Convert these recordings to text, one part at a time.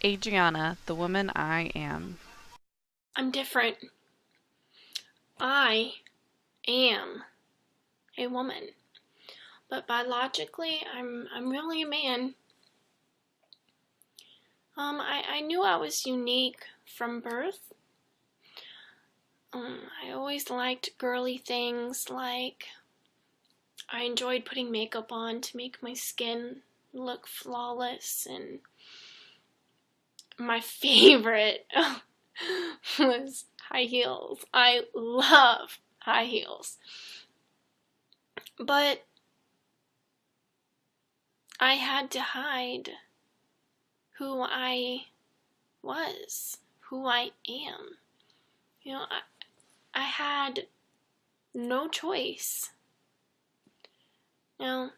Adriana, the woman I am. I'm different. I am a woman. But biologically, I'm really a man. I knew I was unique from birth. I always liked girly things, like I enjoyed putting makeup on to make my skin look flawless, and my favorite was high heels. I love high heels. But I had to hide who I was, who I am. I had no choice. Now,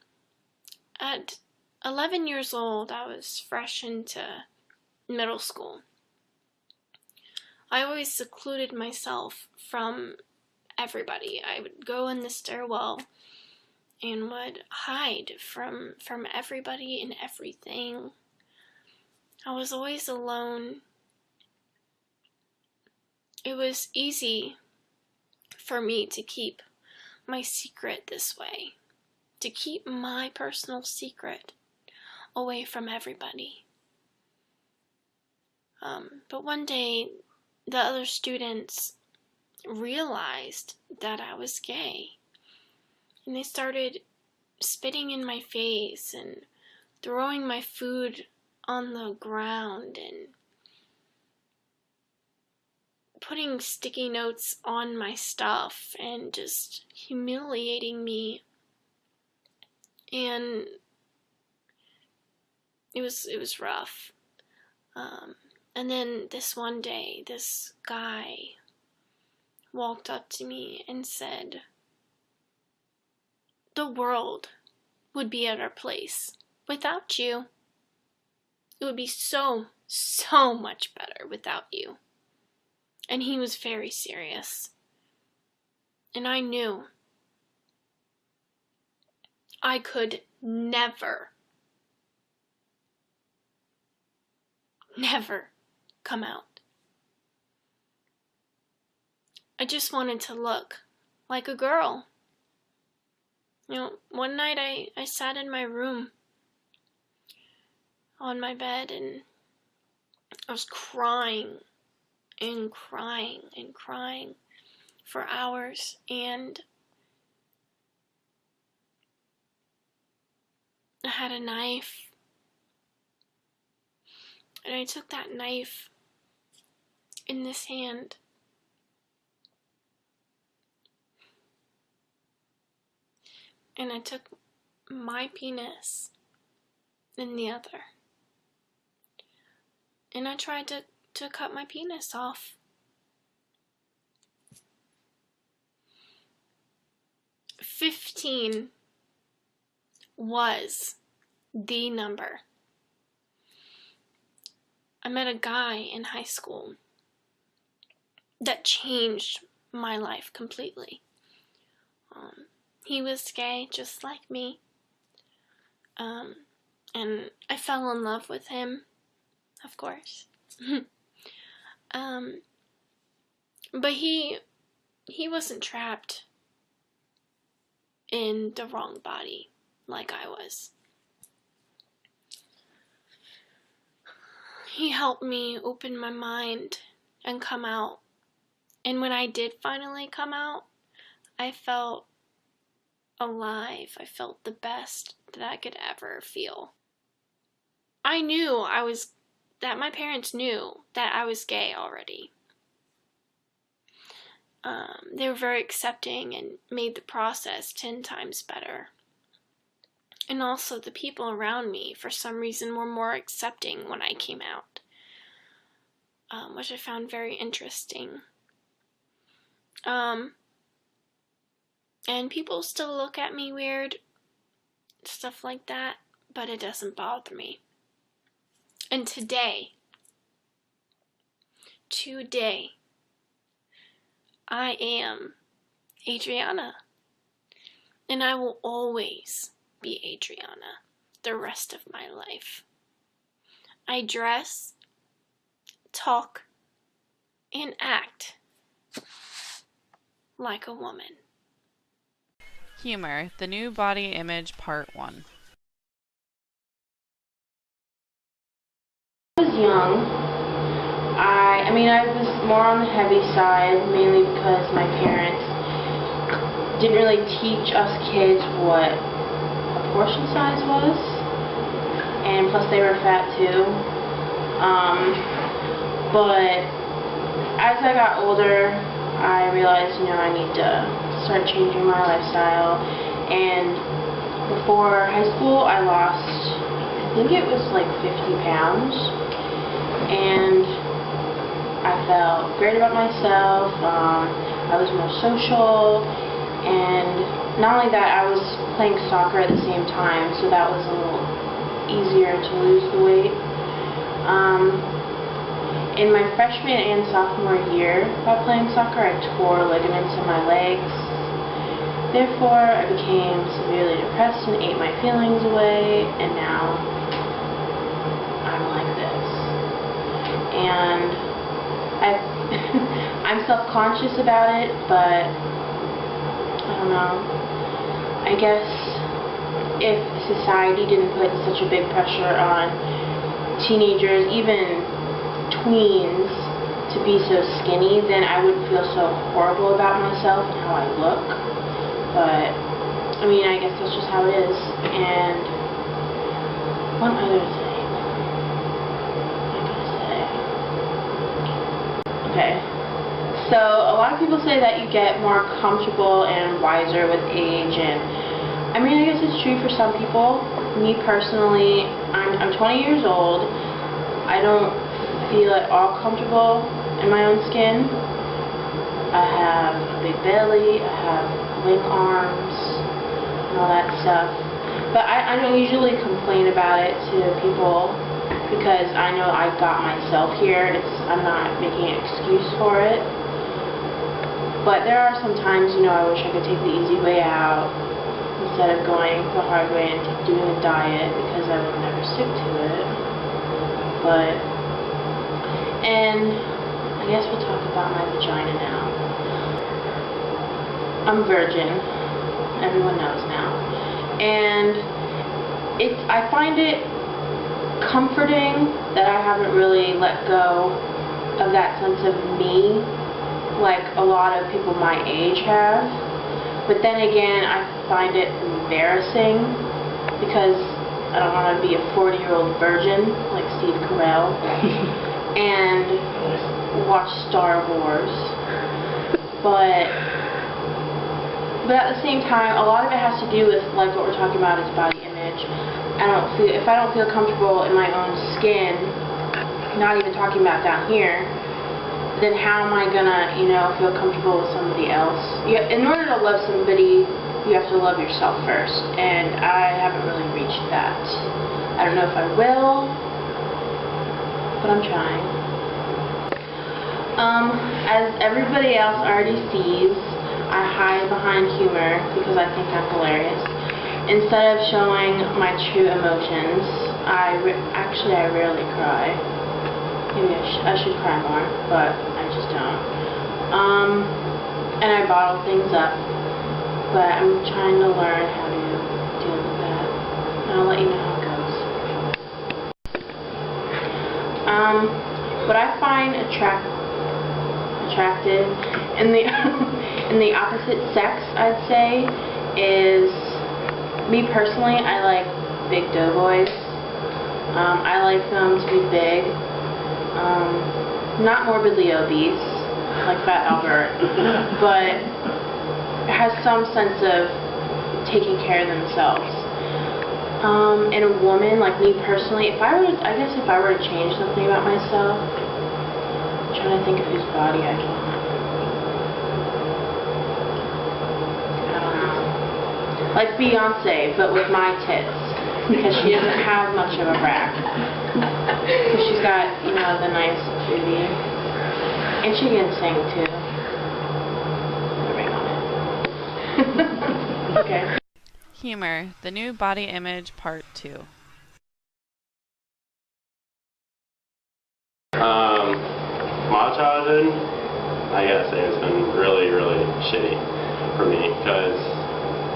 at 11 years old, I was fresh into middle school. I always secluded myself from everybody. I would go in the stairwell and would hide from everybody and everything. I was always alone. It was easy for me to keep my secret this way, to keep my personal secret away from everybody. But one day, the other students realized that I was gay, and they started spitting in my face and throwing my food on the ground and putting sticky notes on my stuff and just humiliating me. And it was rough. And then this one day, this guy walked up to me and said, "The world would be a better place without you. It would be so much better without you." And he was very serious. And I knew I could never come out. I just wanted to look like a girl. One night I sat in my room on my bed and I was crying and crying and crying for hours, and I had a knife, and I took that knife in this hand, and I took my penis in the other, and I tried to cut my penis off. 15 was the number. I met a guy in high school that changed my life completely. He was gay, just like me. And I fell in love with him, of course. But he wasn't trapped in the wrong body like I was. He helped me open my mind and come out. And when I did finally come out, I felt alive. I felt the best that I could ever feel. I knew that my parents knew that I was gay already. They were very accepting and made the process 10 times better. And also the people around me, for some reason, were more accepting when I came out, which I found very interesting. And people still look at me weird, stuff like that, but it doesn't bother me. And today, I am Adriana, and I will always be Adriana the rest of my life. I dress talk and act like a woman. Humor, the new body image, part 1. I was young. I was more on the heavy side, mainly because my parents didn't really teach us kids what a portion size was, and plus they were fat too. But as I got older, I realized, I need to start changing my lifestyle. And before high school, I lost, I think it was like 50 pounds. And I felt great about myself. I was more social. And not only that, I was playing soccer at the same time, so that was a little easier to lose the weight. In my freshman and sophomore year while playing soccer, I tore ligaments in my legs. Therefore, I became severely depressed and ate my feelings away, and now I'm like this. And I'm self-conscious about it, but I don't know. I guess if society didn't put such a big pressure on teenagers, even tweens, to be so skinny, then I wouldn't feel so horrible about myself and how I look. But I guess that's just how it is. And one other thing I gotta say. Okay. So a lot of people say that you get more comfortable and wiser with age, and I guess it's true for some people. Me personally, I'm 20 years old. I don't feel at all comfortable in my own skin. I have a big belly, I have limp arms, and all that stuff. But I don't usually complain about it to people because I know I got myself here. I'm not making an excuse for it. But there are some times, I wish I could take the easy way out instead of going the hard way and doing a diet, because I will never stick to it. And I guess we'll talk about my vagina now. I'm virgin. Everyone knows now. And I find it comforting that I haven't really let go of that sense of me like a lot of people my age have. But then again, I find it embarrassing because I don't want to be a 40-year-old virgin like Steve Carell and watch Star Wars. But at the same time, a lot of it has to do with, like what we're talking about, is body image. If I don't feel comfortable in my own skin, not even talking about down here, then how am I gonna, feel comfortable with somebody else? In order to love somebody, you have to love yourself first, and I haven't really reached that. I don't know if I will, but I'm trying. As everybody else already sees, I hide behind humor because I think I'm hilarious. Instead of showing my true emotions, I rarely cry. Maybe I should cry more, but I just don't. And I bottle things up, but I'm trying to learn how to deal with that. And I'll let you know how it goes. What I find attractive in the in the opposite sex, I'd say, is, me personally, I like big doughboys. I like them to be big, not morbidly obese like Fat Albert, but has some sense of taking care of themselves. And a woman, like me personally, if I were to change something about myself, I'm trying to think of whose body I want. Like Beyonce, but with my tits, because she doesn't have much of a rack. Because she's got, the nice booty. And she can sing, too. Put a ring on it. Okay. Humor, the new body image, part 2. My childhood, I gotta say, it's been really, really shitty for me, because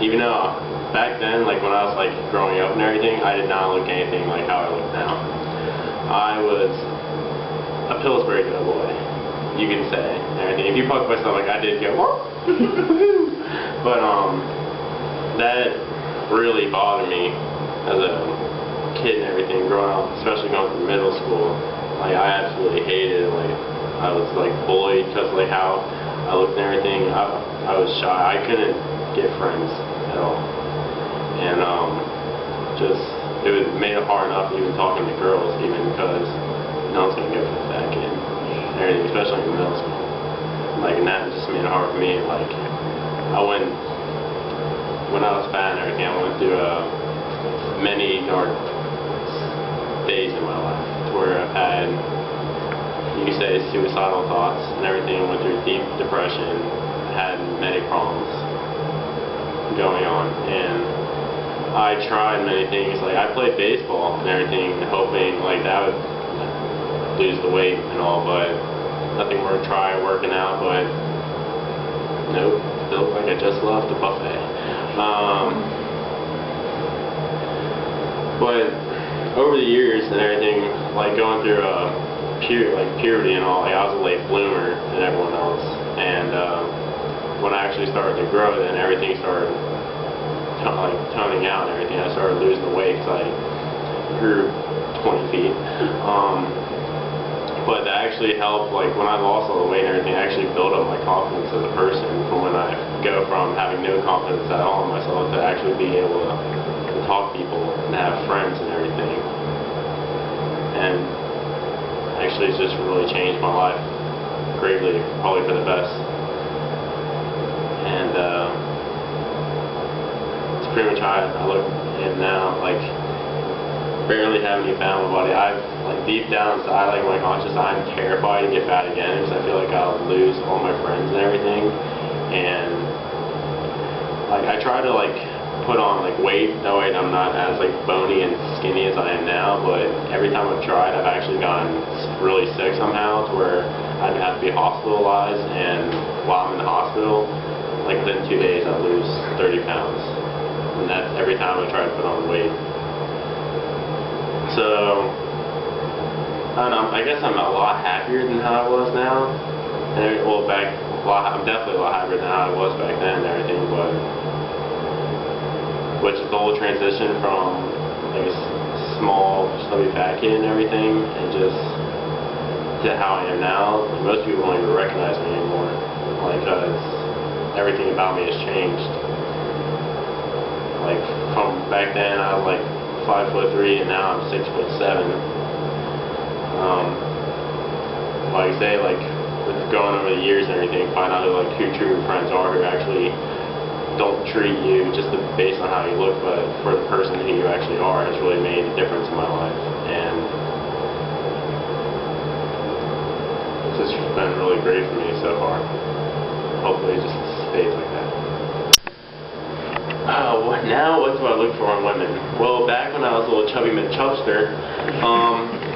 even though back then, like when I was like growing up and everything, I did not look anything like how I look now. I was a Pillsbury Doughboy, you can say, and everything. If you poke myself, like I did go, but that really bothered me as a kid and everything growing up, especially going through middle school. Like I absolutely hated it. Like I was like bullied because like how I looked and everything. I was shy. I couldn't get friends at all, and just it made it hard enough even talking to girls, even because no one's gonna go for that kid and everything, especially in middle school. Like, and that just made it hard for me. Like when I was fat and everything, I went through many dark days in my life where I've had, you could say, suicidal thoughts and everything. Went through deep depression, had many problems going on, and I tried many things. Like I played baseball and everything, hoping like that would lose the weight and all, but nothing worked. Try working out, but nope, felt like I just left the buffet. But over the years and everything, like going through puberty and all, like I was a late bloomer than everyone else, and when I actually started to grow, then everything started toning out and everything. I started losing the weight because I grew 20 feet. But that actually helped, like when I lost all the weight and everything, I actually built up my confidence as a person from when I go from having no confidence at all in myself to actually being able to talk to people and have friends and everything. And actually it's just really changed my life greatly, probably for the best. And it's pretty much how I look at it now. Like, barely have any fat on my body. Like deep down inside, like my conscious, I'm terrified to get fat again because I feel like I'll lose all my friends and everything. And like I try to like put on like weight, that way I'm not as like bony and skinny as I am now. But every time I've tried, I've actually gotten really sick somehow to where I'd have to be hospitalized. And while I'm in the hospital, like within 2 days, I lose 30 pounds. And that's every time I try to put on weight. So, I don't know, I guess I'm a lot happier than how I was now. And well, I'm definitely a lot happier than how I was back then and everything, but which is the whole transition from like a small, stubby fat kid and everything, and just to how I am now. Like, most people don't even recognize me anymore, like, because everything about me has changed. Like, from back then, I was like 5'3", and now I'm 6'7". Like I say, like with going over the years and everything, find out who true friends are, who actually don't treat you just based on how you look, but for the person who you actually are, has really made a difference in my life. And it's just been really great for me so far. Hopefully it just stays like that. What do I look for in women? Well, back when I was a little chubby McChubster,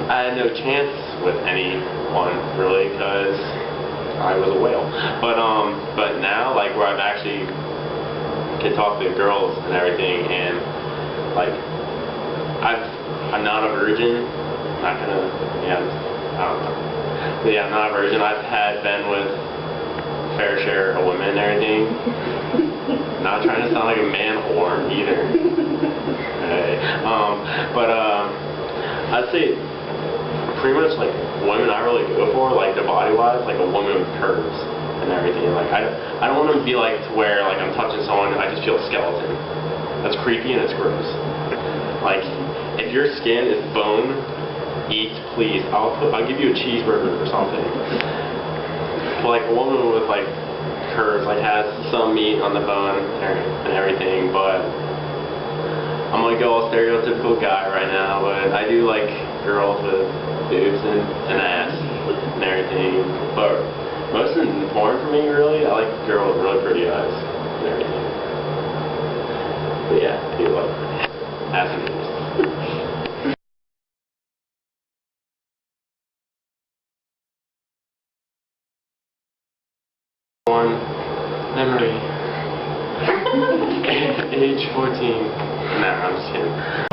I had no chance with anyone really because I was a whale. But now, like where I've actually can talk to girls and everything, and like I'm not a virgin. I don't know. But yeah, I'm not a virgin. I've been with a fair share of women and everything. Not trying to sound like a man whore either. Okay. I'd say pretty much like women I really go for, like the body wise, like a woman with curves and everything. Like I don't want to be like to where like I'm touching someone and I just feel a skeleton. That's creepy and it's gross. Like if your skin is bone, eat please. I'll give you a cheeseburger or something. But like a woman with like curves, like has some meat on the bone and everything, but I'm gonna go all stereotypical guy right now, but I do like girls with boobs and ass and everything. But most important for me, really, I like girls with really pretty eyes and everything. But yeah, I do like ass and boobs. Memory. Age 14. Nah, I'm just kidding.